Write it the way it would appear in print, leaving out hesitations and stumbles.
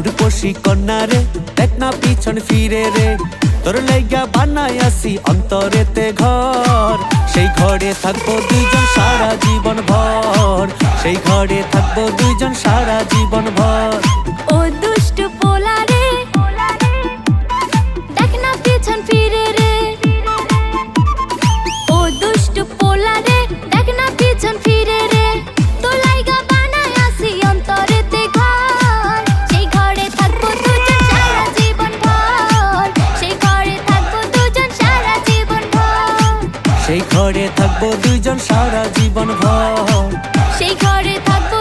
রূপসী কন্যা রে, দেখ না পিছন ফিরে রে। তোর লাইগা বানাই আসি অন্তরেতে ঘর, সেই ঘরে থাকবো দুইজন সারা জীবন ভর, সেই ঘরে থাকবো দুইজন সারা জীবন ভর। ও দুষ্টু পোলা রে, দেখ না পিছন ফিরে রে। ও দুষ্টু পোলা রে, দেখ না পিছন ফিরে রে। তোর লাইগা বানাই আসি অন্তরেতে ঘর, সেই ঘরে থাকবো দুজন সারা জীবন ভর, সেই ঘরে থাকবো দুজন সারা জীবন ভর। সেই ঘরে থাকবো দুইজন সারা জীবন ভর, সেই ঘরে থাকবো